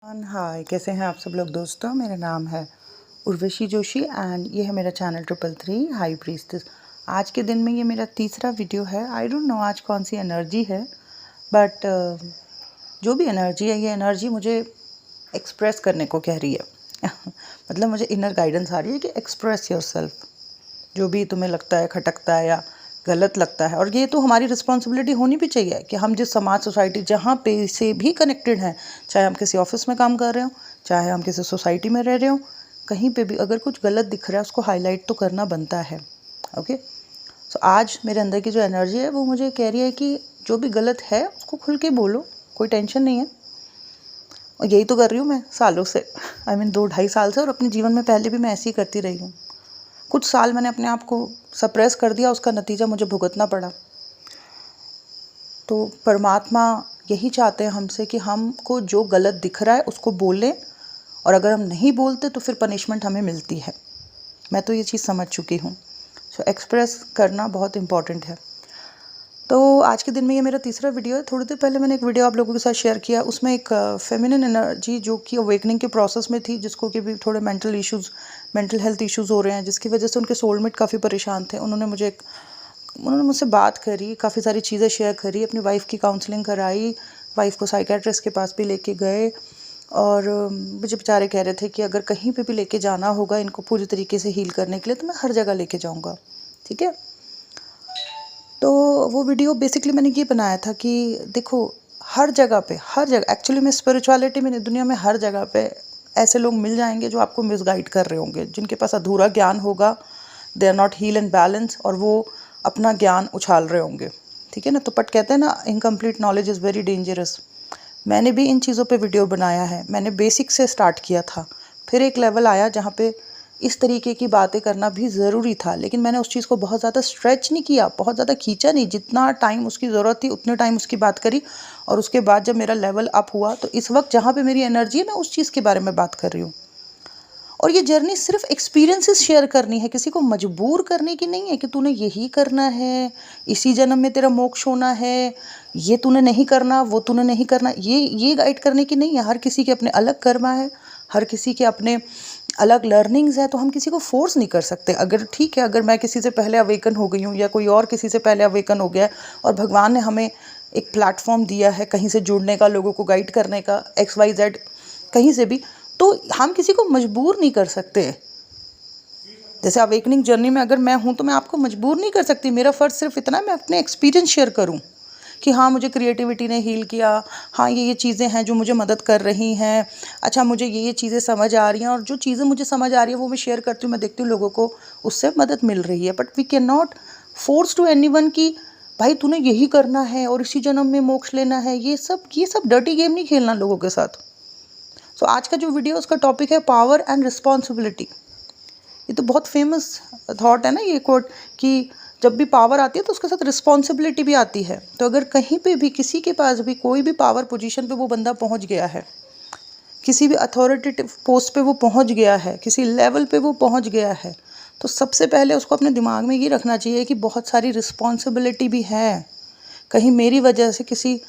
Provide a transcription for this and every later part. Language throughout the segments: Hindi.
हाय, कैसे हैं आप सब लोग दोस्तों। मेरा नाम है उर्वशी जोशी एंड ये है मेरा चैनल 333 हाई प्रीस्टेस। आज के दिन में ये मेरा तीसरा वीडियो है। आई डोंट नो आज कौन सी एनर्जी है, बट जो भी एनर्जी है, ये एनर्जी मुझे एक्सप्रेस करने को कह रही है मतलब मुझे इनर गाइडेंस आ रही है कि एक्सप्रेस योरसेल्फ। जो भी तुम्हें लगता है, खटकता है या गलत लगता है, और ये तो हमारी रिस्पॉन्सिबिलिटी होनी भी चाहिए कि हम जिस समाज, सोसाइटी जहाँ पे से भी कनेक्टेड हैं, चाहे हम किसी ऑफिस में काम कर रहे हो, चाहे हम किसी सोसाइटी में रह रहे हो, कहीं पे भी अगर कुछ गलत दिख रहा है उसको हाईलाइट तो करना बनता है। ओके, सो आज मेरे अंदर की जो एनर्जी है वो मुझे कह रही है कि जो भी गलत है उसको खुल के बोलो, कोई टेंशन नहीं है। और यही तो कर रही हूँ मैं सालों से, आई मीन 2-2.5 साल से, और अपने जीवन में पहले भी मैं ऐसे ही करती रही हूँ। कुछ साल मैंने अपने आप को सप्रेस कर दिया, उसका नतीजा मुझे भुगतना पड़ा। तो परमात्मा यही चाहते हैं हमसे कि हमको जो गलत दिख रहा है उसको बोलें, और अगर हम नहीं बोलते तो फिर पनिशमेंट हमें मिलती है। मैं तो ये चीज़ समझ चुकी हूँ। सो एक्सप्रेस करना बहुत इम्पॉर्टेंट है। तो आज के दिन में ये मेरा तीसरा वीडियो है। थोड़ी देर पहले मैंने एक वीडियो आप लोगों के साथ शेयर किया, उसमें एक फेमिनिन एनर्जी जो कि अवेकनिंग के प्रोसेस में थी, जिसको कि भी थोड़े मेंटल हेल्थ इश्यूज़ हो रहे हैं, जिसकी वजह से उनके सोलमेट काफ़ी परेशान थे। उन्होंने मुझसे बात करी, काफ़ी सारी चीज़ें शेयर करी, अपनी वाइफ की काउंसलिंग कराई, वाइफ को साइकेट्रिस्ट के पास भी लेके गए, और मुझे बेचारे कह रहे थे कि अगर कहीं पे भी लेके जाना होगा इनको पूरी तरीके से हील करने के लिए, तो मैं हर जगह लेके जाऊँगा। ठीक है। तो वो वीडियो बेसिकली मैंने ये बनाया था कि देखो, हर जगह एक्चुअली में स्पिरिचुअलिटी में, दुनिया में हर जगह पे ऐसे लोग मिल जाएंगे जो आपको मिसगाइड कर रहे होंगे, जिनके पास अधूरा ज्ञान होगा, they are not heal and balance, और वो अपना ज्ञान उछाल रहे होंगे। ठीक है ना। तो पट कहते हैं ना, incomplete knowledge is very dangerous. मैंने भी इन चीज़ों पे वीडियो बनाया है। मैंने बेसिक से स्टार्ट किया था, फिर एक लेवल आया जहाँ पे इस तरीके की बातें करना भी ज़रूरी था, लेकिन मैंने उस चीज़ को बहुत ज़्यादा स्ट्रेच नहीं किया, बहुत ज़्यादा खींचा नहीं। जितना टाइम उसकी ज़रूरत थी उतने टाइम उसकी बात करी, और उसके बाद जब मेरा लेवल अप हुआ तो इस वक्त जहाँ पे मेरी एनर्जी है, मैं उस चीज़ के बारे में बात कर रही हूँ। और ये जर्नी सिर्फ एक्सपीरियंसेस शेयर करनी है, किसी को मजबूर करने की नहीं है कि तूने यही करना है, इसी जन्म में तेरा मोक्ष होना है, ये तूने नहीं करना, वो तूने नहीं करना, ये गाइड करने की नहीं है। हर किसी के अपने अलग कर्मा है, हर किसी के अपने अलग लर्निंग्स है, तो हम किसी को फोर्स नहीं कर सकते। अगर ठीक है, अगर मैं किसी से पहले अवेकन हो गई हूँ, या कोई और किसी से पहले अवेकन हो गया है, और भगवान ने हमें एक प्लेटफॉर्म दिया है कहीं से जुड़ने का, लोगों को गाइड करने का, XYZ कहीं से भी, तो हम किसी को मजबूर नहीं कर सकते। जैसे अवेकनिंग जर्नी में अगर मैं हूँ तो मैं आपको मजबूर नहीं कर सकती। मेरा फ़र्ज़ सिर्फ इतना है, मैं अपने एक्सपीरियंस शेयर करूँ कि हाँ, मुझे क्रिएटिविटी ने हील किया, हाँ ये चीज़ें हैं जो मुझे मदद कर रही हैं, अच्छा मुझे ये चीज़ें समझ आ रही हैं, और जो चीज़ें मुझे समझ आ रही हैं वो मैं शेयर करती हूँ। मैं देखती हूँ लोगों को उससे मदद मिल रही है, but we can not force to anyone कि भाई तूने यही करना है और इसी जन्म में मोक्ष लेना है। ये सब डर्टी गेम नहीं खेलना लोगों के साथ। सो आज का जो वीडियो, उसका टॉपिक है पावर एंड रिस्पॉन्सिबिलिटी। ये तो बहुत फेमस थॉट है ना, ये कोट, कि जब भी पावर आती है तो उसके साथ रिस्पॉन्सिबिलिटी भी आती है। तो अगर कहीं पे भी किसी के पास भी कोई भी पावर पोजीशन पे वो बंदा पहुंच गया है, किसी भी अथॉरिटेटिव पोस्ट पे वो पहुंच गया है, किसी लेवल पे वो पहुंच गया है, तो सबसे पहले उसको अपने दिमाग में ये रखना चाहिए कि बहुत सारी रिस्पॉन्सिबिलिटी भी है। कहीं मेरी वजह से किसी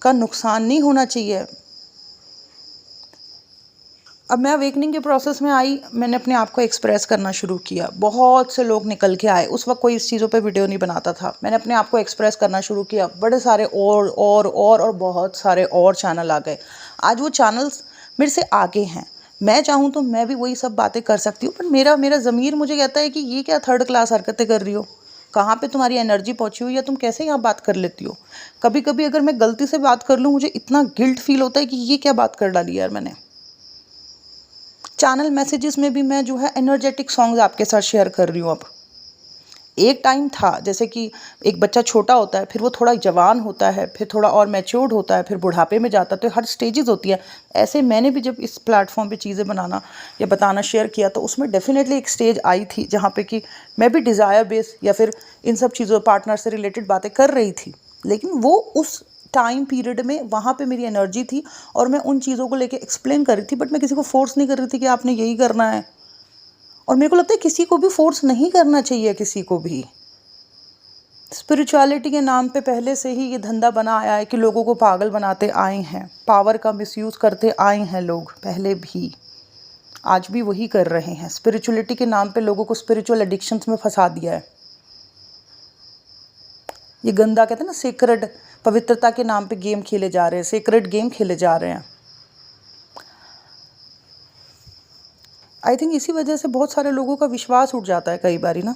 का नुकसान नहीं होना चाहिए। अब मैं अवेकनिंग के प्रोसेस में आई, मैंने अपने आप को एक्सप्रेस करना शुरू किया। बहुत से लोग निकल के आए, उस वक्त कोई इस चीज़ों पे वीडियो नहीं बनाता था। मैंने अपने आप को एक्सप्रेस करना शुरू किया, बड़े सारे और बहुत सारे और चैनल आ गए। आज वो चैनल्स मेरे से आगे हैं। मैं चाहूँ तो मैं भी वही सब बातें कर सकती हूँ, पर मेरा ज़मीर मुझे कहता है कि ये क्या थर्ड क्लास हरकतें कर रही हो, कहाँ पे तुम्हारी एनर्जी पहुँची हुई है, तुम कैसे यहाँ बात कर लेती हो। कभी कभी अगर मैं गलती से बात कर लूँ, मुझे इतना गिल्ट फील होता है कि ये क्या बात कर डाली यार मैंने। चैनल मैसेजेस में भी मैं जो है एनर्जेटिक सॉन्ग्स आपके साथ शेयर कर रही हूँ। अब एक टाइम था, जैसे कि एक बच्चा छोटा होता है, फिर वो थोड़ा जवान होता है, फिर थोड़ा और मैच्योर्ड होता है, फिर बुढ़ापे में जाता है, तो हर स्टेजेस होती है। ऐसे मैंने भी जब इस प्लेटफॉर्म पे चीज़ें बनाना या बताना शेयर किया, तो उसमें डेफिनेटली एक स्टेज आई थी जहाँ पे कि मैं भी डिज़ायर बेस या फिर इन सब चीज़ों, पार्टनर से रिलेटेड बातें कर रही थी, लेकिन वो उस टाइम पीरियड में वहाँ पे मेरी एनर्जी थी और मैं उन चीज़ों को लेके एक्सप्लेन कर रही थी, बट मैं किसी को फोर्स नहीं कर रही थी कि आपने यही करना है। और मेरे को लगता है किसी को भी फोर्स नहीं करना चाहिए, किसी को भी। स्पिरिचुअलिटी के नाम पे पहले से ही ये धंधा बना आया है कि लोगों को पागल बनाते आए हैं, पावर का मिसयूज़ करते आए हैं लोग पहले भी, आज भी वही कर रहे हैं। स्पिरिचुअलिटी के नाम पे लोगों को स्पिरिचुअल एडिक्शंस में फंसा दिया है। ये गंदा कहते हैं ना, सेक्रेड, पवित्रता के नाम पे गेम खेले जा रहे हैं, सेक्रेड गेम खेले जा रहे हैं। आई थिंक इसी वजह से बहुत सारे लोगों का विश्वास उठ जाता है कई बारी ना,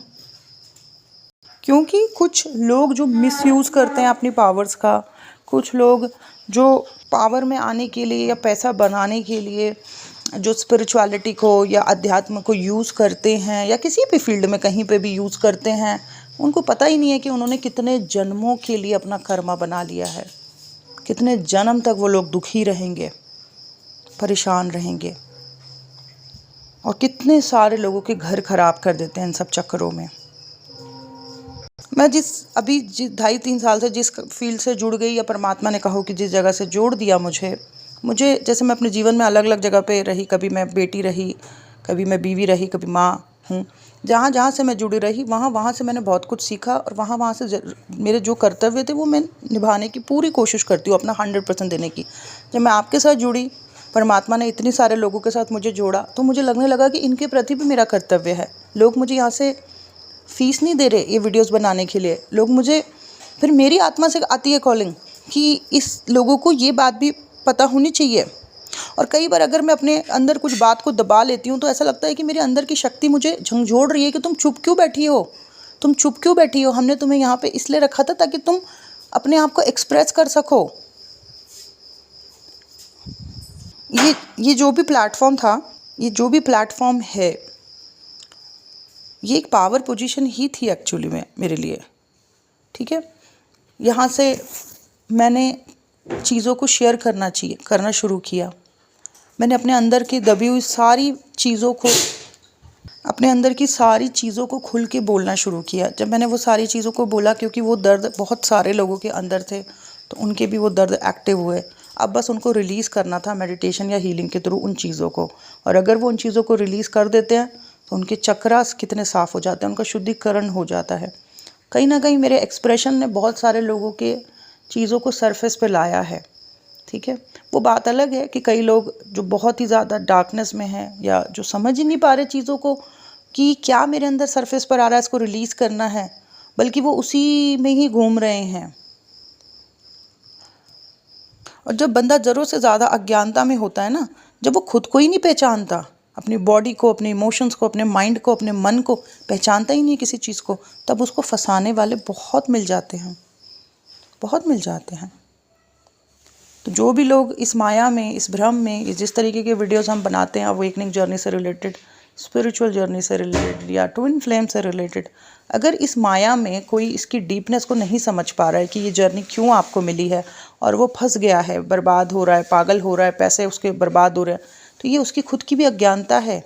क्योंकि कुछ लोग जो मिसयूज़ करते हैं अपनी पावर्स का, कुछ लोग जो पावर में आने के लिए या पैसा बनाने के लिए जो स्पिरिचुअलिटी को या अध्यात्म को यूज़ करते हैं या किसी भी फील्ड में कहीं पे भी यूज़ करते हैं, उनको पता ही नहीं है कि उन्होंने कितने जन्मों के लिए अपना कर्मा बना लिया है, कितने जन्म तक वो लोग दुखी रहेंगे, परेशान रहेंगे, और कितने सारे लोगों के घर खराब कर देते हैं इन सब चक्करों में। मैं जिस 2.5-3 साल से जिस फील्ड से जुड़ गई, या परमात्मा ने कहो कि जिस जगह से जोड़ दिया मुझे जैसे मैं अपने जीवन में अलग अलग जगह पे रही, कभी मैं बेटी रही, कभी मैं बीवी रही, कभी माँ हूँ, जहाँ जहाँ से मैं जुड़ी रही वहाँ से मैंने बहुत कुछ सीखा, और वहाँ से मेरे जो कर्तव्य थे वो मैं निभाने की पूरी कोशिश करती हूँ, अपना 100% देने की। जब मैं आपके साथ जुड़ी, परमात्मा ने इतने सारे लोगों के साथ मुझे जोड़ा, तो मुझे लगने लगा कि इनके प्रति भी मेरा कर्तव्य है। लोग मुझे यहाँ से फीस नहीं दे रहे ये वीडियोस बनाने के लिए, लोग मुझे, फिर मेरी आत्मा से आती है कॉलिंग कि इस लोगों को ये बात भी पता होनी चाहिए। और कई बार अगर मैं अपने अंदर कुछ बात को दबा लेती हूँ तो ऐसा लगता है कि मेरे अंदर की शक्ति मुझे झंझोड़ रही है कि तुम चुप क्यों बैठी हो, तुम चुप क्यों बैठी हो, हमने तुम्हें यहाँ पे इसलिए रखा था ताकि तुम अपने आप को एक्सप्रेस कर सको। ये जो भी प्लेटफॉर्म था, ये जो भी प्लेटफॉर्म है, ये एक पावर पोजीशन ही थी एक्चुअली में मेरे लिए, ठीक है। यहाँ से मैंने चीज़ों को शेयर करना शुरू किया। मैंने अपने अंदर की दबी हुई सारी चीज़ों को खुल के बोलना शुरू किया। जब मैंने वो सारी चीज़ों को बोला, क्योंकि वो दर्द बहुत सारे लोगों के अंदर थे, तो उनके भी वो दर्द एक्टिव हुए। अब बस उनको रिलीज़ करना था मेडिटेशन या हीलिंग के थ्रू उन चीज़ों को, और अगर वो उन चीज़ों को रिलीज़ कर देते हैं तो उनके चक्रास कितने साफ़ हो जाते हैं, उनका शुद्धिकरण हो जाता है। कहीं ना कहीं मेरे एक्सप्रेशन ने बहुत सारे लोगों के चीज़ों को सरफेस पे लाया है, ठीक है। वो बात अलग है कि कई लोग जो बहुत ही ज़्यादा डार्कनेस में हैं, या जो समझ ही नहीं पा रहे चीज़ों को कि क्या मेरे अंदर सरफेस पर आ रहा है, इसको रिलीज़ करना है, बल्कि वो उसी में ही घूम रहे हैं। और जब बंदा ज़रूरत से ज़्यादा अज्ञानता में होता है ना, जब वो खुद को ही नहीं पहचानता, अपनी बॉडी को, अपने इमोशंस को, अपने माइंड को, अपने मन को पहचानता ही नहीं किसी चीज़ को, तब उसको फंसाने वाले बहुत मिल जाते हैं, बहुत मिल जाते हैं। तो जो भी लोग इस माया में, इस भ्रम में, जिस तरीके के वीडियोस हम बनाते हैं अवेकनिंग जर्नी से रिलेटेड, स्पिरिचुअल जर्नी से रिलेटेड, या ट्विन फ्लेम से रिलेटेड, अगर इस माया में कोई इसकी डीपनेस को नहीं समझ पा रहा है कि ये जर्नी क्यों आपको मिली है, और वो फंस गया है, बर्बाद हो रहा है, पागल हो रहा है, पैसे उसके बर्बाद हो रहे हैं, तो ये उसकी खुद की भी अज्ञानता है।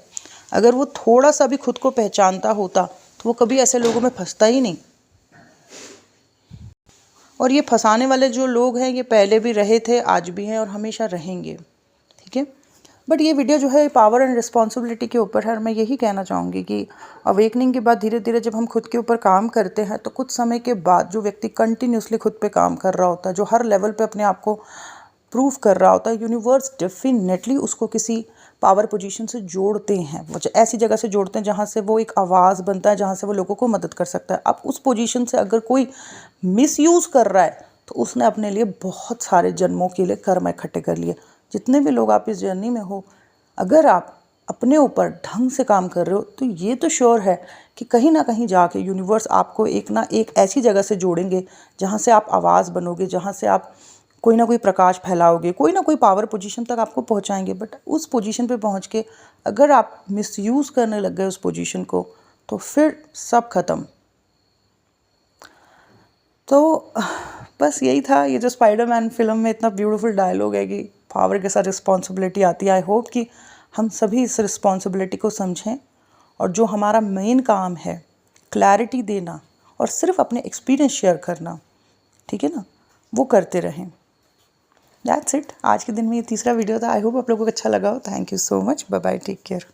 अगर वो थोड़ा सा भी खुद को पहचानता होता तो वो कभी ऐसे लोगों में फंसता ही नहीं। और ये फंसाने वाले जो लोग हैं, ये पहले भी रहे थे, आज भी हैं, और हमेशा रहेंगे, ठीक है। बट ये वीडियो जो है पावर एंड रिस्पॉन्सिबिलिटी के ऊपर है, और मैं यही कहना चाहूँगी कि अवेकनिंग के बाद धीरे धीरे जब हम खुद के ऊपर काम करते हैं, तो कुछ समय के बाद जो व्यक्ति कंटिन्यूसली खुद पे काम कर रहा होता है, जो हर लेवल पे अपने आप को प्रूव कर रहा होता है, यूनिवर्स डेफिनेटली उसको किसी पावर पोजीशन से जोड़ते हैं। वो ऐसी जगह से जोड़ते हैं जहाँ से वो एक आवाज़ बनता है, जहाँ से वो लोगों को मदद कर सकता है। अब उस पोजीशन से अगर कोई मिसयूज़ कर रहा है तो उसने अपने लिए बहुत सारे जन्मों के लिए कर्म इकट्ठे कर लिए। जितने भी लोग आप इस जर्नी में हो, अगर आप अपने ऊपर ढंग से काम कर रहे हो, तो ये तो श्योर है कि कहीं ना कहीं जाके यूनिवर्स आपको एक ना एक ऐसी जगह से जोड़ेंगे जहाँ से आप आवाज़ बनोगे, जहाँ से आप कोई ना कोई प्रकाश फैलाओगे, कोई ना कोई पावर पोजीशन तक आपको पहुँचाएंगे। बट उस पोजीशन पे पहुँच के अगर आप मिसयूज़ करने लग गए उस पोजीशन को, तो फिर सब खत्म। तो बस यही था। ये जो स्पाइडरमैन फिल्म में इतना ब्यूटीफुल डायलॉग है कि पावर के साथ रिस्पॉन्सिबिलिटी आती है। आई होप कि हम सभी इस रिस्पॉन्सिबिलिटी को समझें, और जो हमारा मेन काम है क्लैरिटी देना और सिर्फ अपने एक्सपीरियंस शेयर करना, ठीक है ना, वो करते रहें। That's it. आज के दिन में ये तीसरा वीडियो था। आई होप आप लोगों को अच्छा लगा हो। Thank you so much. Bye bye, take care.